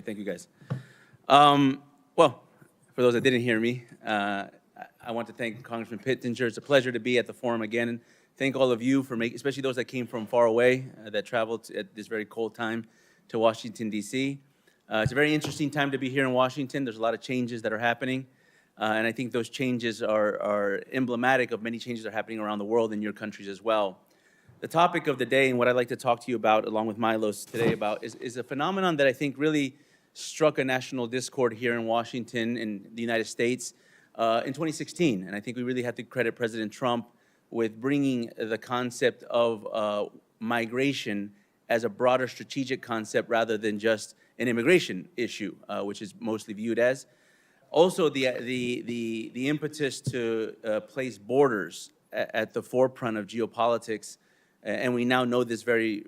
Thank you, guys. Well, for those that didn't hear me, I want to thank Congressman Pittenger. It's a pleasure to be at the forum again, and thank all of you for making, especially those that came from far away, that traveled at this very cold time to Washington, D.C. It's a very interesting time to be here in Washington. There's a lot of changes that are happening, and I think those changes are emblematic of many changes that are happening around the world in your countries as well. The topic of the day and what I'd like to talk to you about, along with Milos today about, is a phenomenon that I think really struck a national discord here in Washington in the United States in 2016. And I think we really have to credit President Trump with bringing the concept of migration as a broader strategic concept rather than just an immigration issue, which is mostly viewed as. Also, the impetus to place borders at the forefront of geopolitics. And we now know this very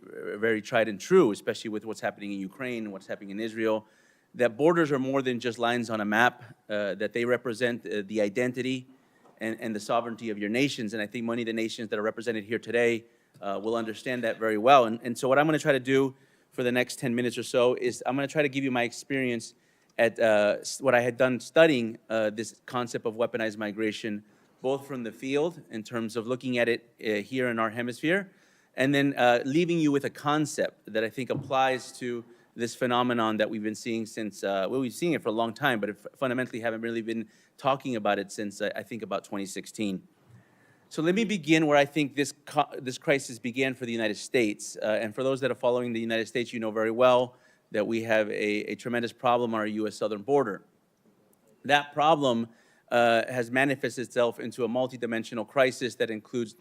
tried and true, especially with what's happening in Ukraine and what's happening in Israel, that borders are more than just lines on a map, that they represent the identity and the sovereignty of your nations. And I think many of the nations that are represented here today will understand that very well. And so what I'm going to try to do for the next 10 minutes or so is I'm going to try to give you my experience at what I had done studying this concept of weaponized migration, both from the field in terms of looking at it here in our hemisphere, and then leaving you with a concept that I think applies to this phenomenon that we've been seeing since, well, we've been seeing it for a long time, but fundamentally haven't really been talking about it since, I think, about 2016. So let me begin where I think this crisis began for the United States. And for those that are following the United States, you know very well that we have a tremendous problem on our U.S. southern border. That problem has manifested itself into a multidimensional crisis that includes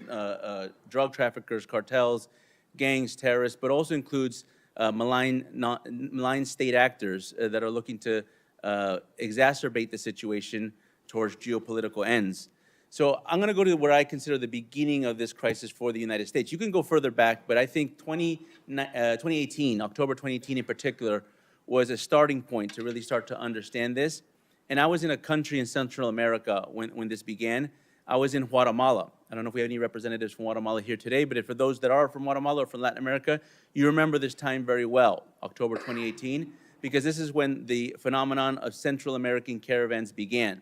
drug traffickers, cartels, gangs, terrorists, but also includes malign state actors that are looking to exacerbate the situation towards geopolitical ends. So I'm going to go to where I consider the beginning of this crisis for the United States. You can go further back, but I think 2018, October 2018 in particular, was a starting point to really start to understand this. And I was in a country in Central America when this began. I was in Guatemala. I don't know if we have any representatives from Guatemala here today, but for those that are from Guatemala or from Latin America, you remember this time very well, October 2018, because this is when the phenomenon of Central American caravans began.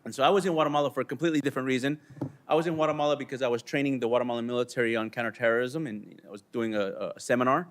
And so I was in Guatemala for a completely different reason. I was in Guatemala because I was training the Guatemalan military on counterterrorism, and I was doing a seminar.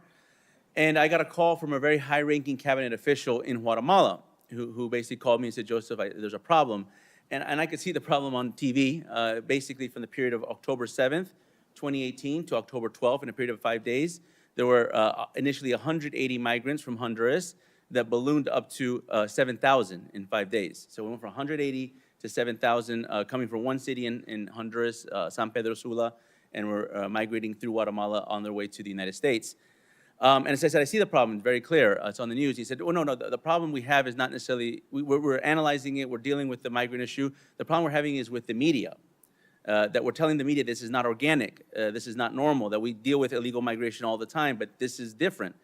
And I got a call from a very high-ranking cabinet official in Guatemala, who basically called me and said, Joseph, there's a problem. And I could see the problem on TV, basically from the period of October 7th, 2018 to October 12th, in a period of 5 days. There were initially 180 migrants from Honduras that ballooned up to 7,000 in 5 days. So we went from 180 to 7,000 coming from one city in Honduras, San Pedro Sula, and were migrating through Guatemala on their way to the United States. And as I said, I see the problem, very clear. It's on the news. He said, oh, no, the problem we have is not necessarily, we're analyzing it, we're dealing with the migrant issue. The problem we're having is with the media, that we're telling the media this is not organic, this is not normal, that we deal with illegal migration all the time, but this is different.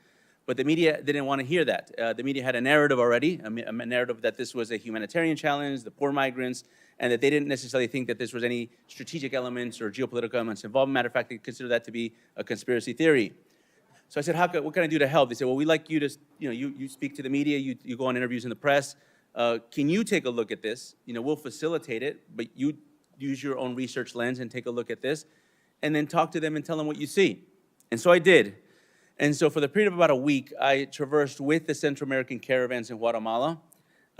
But the media didn't want to hear that. The media had a narrative already, a narrative that this was a humanitarian challenge, the poor migrants, and that they didn't necessarily think that this was any strategic elements or geopolitical elements involved. Matter of fact, they consider that to be a conspiracy theory. So I said, what can I do to help? They said, well, we'd like you to, you speak to the media, you go on interviews in the press. Can you take a look at this? We'll facilitate it, but you use your own research lens and take a look at this, and then talk to them and tell them what you see. And so I did. And so for the period of about a week, I traversed with the Central American caravans in Guatemala,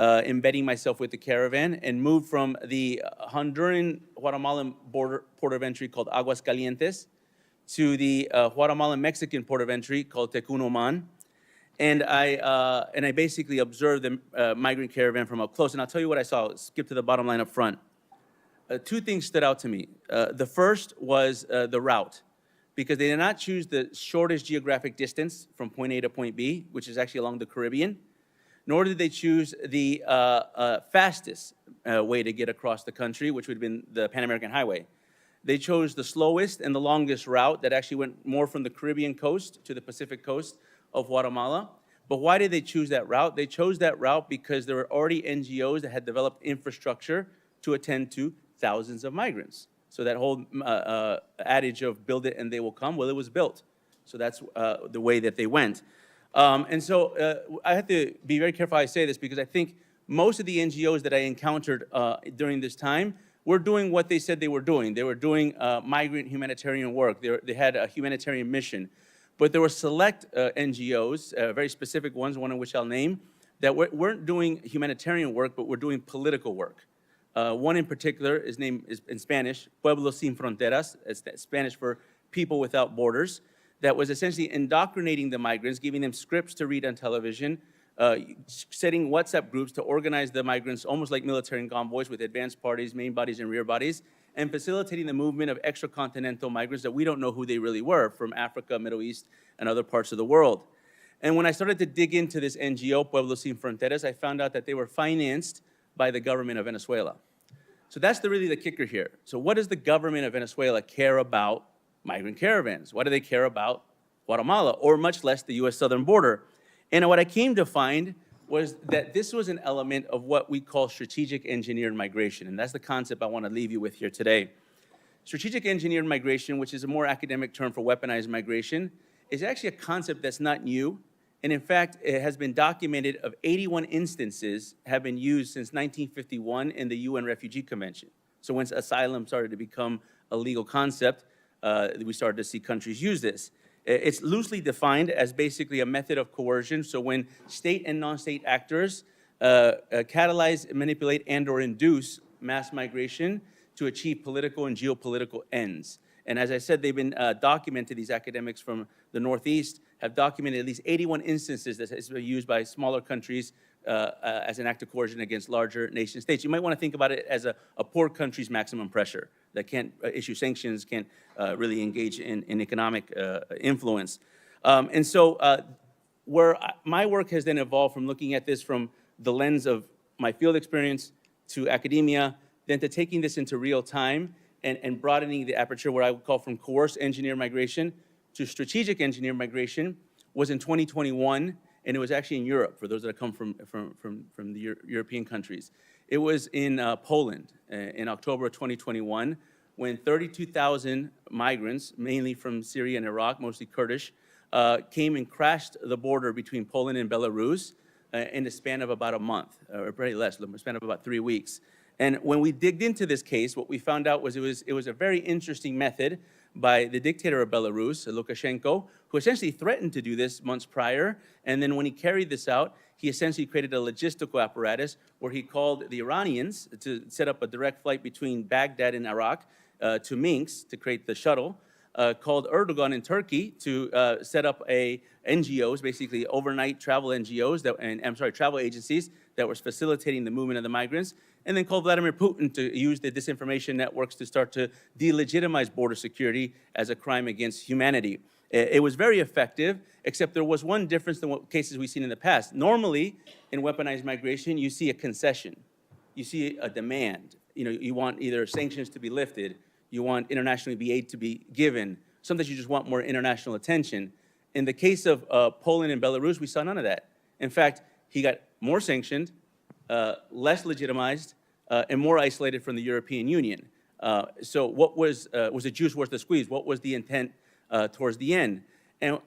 embedding myself with the caravan, and moved from the Honduran-Guatemalan port of entry called Aguascalientes to the Guatemalan-Mexican port of entry called Tecunuman. And I basically observed the migrant caravan from up close. And I'll tell you what I saw. I'll skip to the bottom line up front. Two things stood out to me. The first was the route, because they did not choose the shortest geographic distance from point A to point B, which is actually along the Caribbean, nor did they choose the fastest way to get across the country, which would have been the Pan American Highway. They chose the slowest and the longest route that actually went more from the Caribbean coast to the Pacific coast of Guatemala. But why did they choose that route? They chose that route because there were already NGOs that had developed infrastructure to attend to thousands of migrants. So that whole adage of build it and they will come, well, it was built. So that's the way that they went. And so I have to be very careful how I say this, because I think most of the NGOs that I encountered during this time were doing what they said they were doing. They were doing migrant humanitarian work. They had a humanitarian mission. But there were select NGOs, very specific ones, one of which I'll name, that weren't doing humanitarian work, but were doing political work. One in particular, his name is in Spanish, Pueblos Sin Fronteras, it's Spanish for people without borders, that was essentially indoctrinating the migrants, giving them scripts to read on television, setting WhatsApp groups to organize the migrants almost like military convoys with advanced parties, main bodies, and rear bodies, and facilitating the movement of extracontinental migrants that we don't know who they really were, from Africa, Middle East, and other parts of the world. And when I started to dig into this NGO, Pueblos Sin Fronteras, I found out that they were financed by the government of Venezuela. So that's really the kicker here. So what does the government of Venezuela care about migrant caravans? What do they care about Guatemala, or much less the US southern border? And what I came to find was that this was an element of what we call strategic engineered migration, and that's the concept I want to leave you with here today. Strategic engineered migration, which is a more academic term for weaponized migration, is actually a concept that's not new, and in fact, it has been documented of 81 instances have been used since 1951 in the UN Refugee Convention. So once asylum started to become a legal concept, we started to see countries use this. It's loosely defined as basically a method of coercion. So when state and non-state actors catalyze, manipulate, and/or induce mass migration to achieve political and geopolitical ends. And as I said, they've been documented, these academics from the Northeast have documented at least 81 instances that has been used by smaller countries as an act of coercion against larger nation states. You might want to think about it as a poor country's maximum pressure that can't issue sanctions, can't really engage in economic influence. And so where my work has then evolved from looking at this from the lens of my field experience to academia, then to taking this into real time and broadening the aperture, where I would call from coerced engineered migration to strategic engineered migration, was in 2021, and it was actually in Europe, for those that come from the European countries. It was in Poland in October of 2021, when 32,000 migrants, mainly from Syria and Iraq, mostly Kurdish, came and crashed the border between Poland and Belarus in the span of about a month, or probably less, in the span of about 3 weeks. And when we digged into this case, what we found out was it was a very interesting method by the dictator of Belarus, Lukashenko, who essentially threatened to do this months prior. And then when he carried this out, he essentially created a logistical apparatus where he called the Iranians to set up a direct flight between Baghdad and Iraq to Minsk to create the shuttle, called Erdogan in Turkey to set up NGOs, basically overnight travel NGOs, travel agencies that were facilitating the movement of the migrants, and then called Vladimir Putin to use the disinformation networks to start to delegitimize border security as a crime against humanity. It was very effective, except there was one difference than what cases we've seen in the past. Normally, in weaponized migration, you see a concession. You see a demand. You want either sanctions to be lifted, you want international aid to be given. Sometimes you just want more international attention. In the case of Poland and Belarus, we saw none of that. In fact, he got more sanctioned, less legitimized, and more isolated from the European Union. So what was the juice worth the squeeze? What was the intent towards the end? And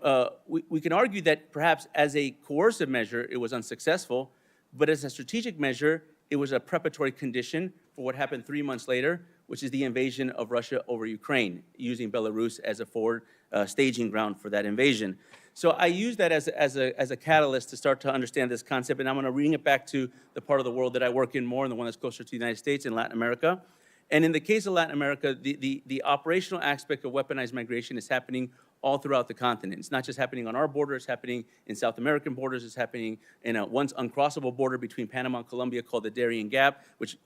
we can argue that perhaps as a coercive measure, it was unsuccessful, but as a strategic measure, it was a preparatory condition for what happened 3 months later, which is the invasion of Russia over Ukraine, using Belarus as a forward staging ground for that invasion. So I use that as a catalyst to start to understand this concept, and I'm going to bring it back to the part of the world that I work in more, and the one that's closer to the United States and Latin America. And in the case of Latin America, the operational aspect of weaponized migration is happening all throughout the continent. It's not just happening on our border, it's happening in South American borders, it's happening in a once uncrossable border between Panama and Colombia called the Darien Gap, which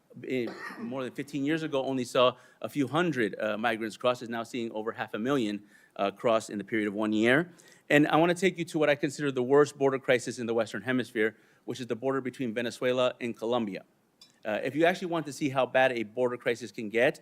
more than 15 years ago only saw a few hundred migrants cross, is now seeing over 500,000 cross in the period of 1 year. And I want to take you to what I consider the worst border crisis in the Western Hemisphere, which is the border between Venezuela and Colombia. If you actually want to see how bad a border crisis can get,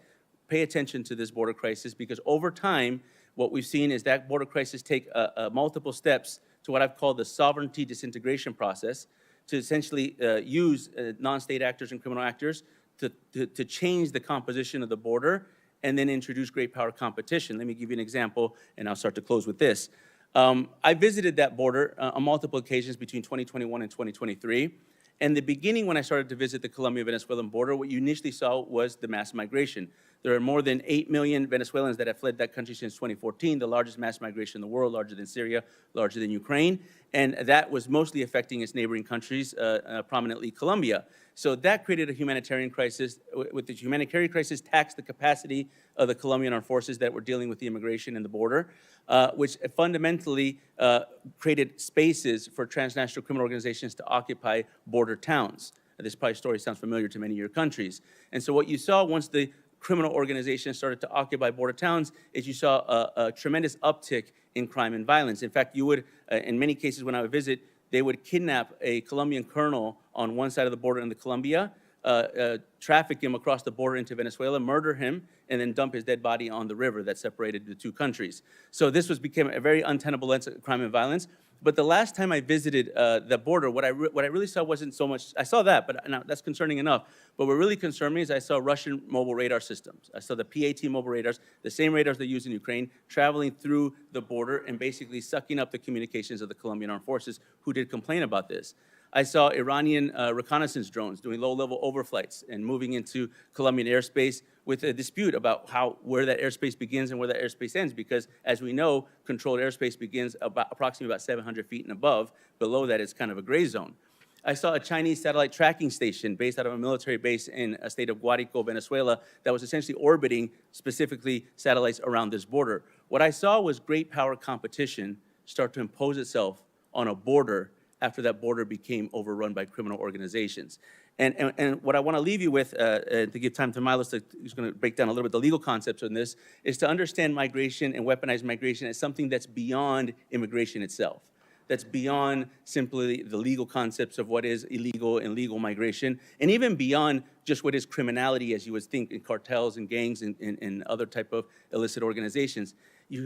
pay attention to this border crisis, because over time, what we've seen is that border crisis take multiple steps to what I've called the sovereignty disintegration process, to essentially use non-state actors and criminal actors to change the composition of the border and then introduce great power competition. Let me give you an example, and I'll start to close with this. I visited that border on multiple occasions between 2021 and 2023. And the beginning, when I started to visit the Colombia-Venezuelan border, what you initially saw was the mass migration. There are more than 8 million Venezuelans that have fled that country since 2014, the largest mass migration in the world, larger than Syria, larger than Ukraine. And that was mostly affecting its neighboring countries, prominently Colombia. So that created a humanitarian crisis. With the humanitarian crisis, taxed the capacity of the Colombian armed forces that were dealing with the immigration and the border, which fundamentally created spaces for transnational criminal organizations to occupy border towns. This probably story sounds familiar to many of your countries. And so what you saw once the criminal organizations started to occupy border towns is you saw a tremendous uptick in crime and violence. In fact, you would, in many cases when I would visit, they would kidnap a Colombian colonel on one side of the border in the Colombia, traffic him across the border into Venezuela, murder him, and then dump his dead body on the river that separated the two countries. So this became a very untenable lens of crime and violence. But the last time I visited the border, what I really saw wasn't so much, I saw that, but now that's concerning enough. But what really concerned me is I saw Russian mobile radar systems. I saw the PAT mobile radars, the same radars they use in Ukraine, traveling through the border and basically sucking up the communications of the Colombian armed forces, who did complain about this. I saw Iranian reconnaissance drones doing low-level overflights and moving into Colombian airspace with a dispute about where that airspace begins and where that airspace ends, because as we know, controlled airspace begins approximately about 700 feet and above. Below that, it's kind of a gray zone. I saw a Chinese satellite tracking station based out of a military base in a state of Guárico, Venezuela, that was essentially orbiting specifically satellites around this border. What I saw was great power competition start to impose itself on a border after that border became overrun by criminal organizations. And what I want to leave you with, to give time to Milos, who's going to break down a little bit the legal concepts on this, is to understand migration and weaponized migration as something that's beyond immigration itself. That's beyond simply the legal concepts of what is illegal and legal migration, and even beyond just what is criminality, as you would think, in cartels and gangs and other type of illicit organizations.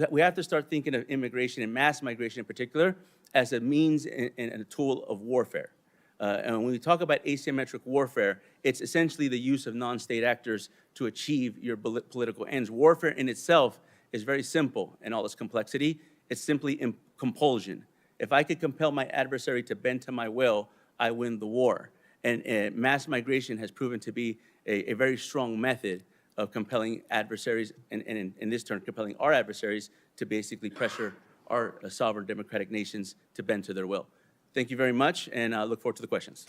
We have to start thinking of immigration and mass migration in particular as a means and a tool of warfare. And when we talk about asymmetric warfare, it's essentially the use of non-state actors to achieve your political ends. Warfare in itself is very simple in all its complexity. It's simply compulsion. If I could compel my adversary to bend to my will, I win the war. And mass migration has proven to be a very strong method of compelling adversaries, and in this turn, compelling our adversaries to basically pressure our sovereign democratic nations to bend to their will. Thank you very much, and I look forward to the questions.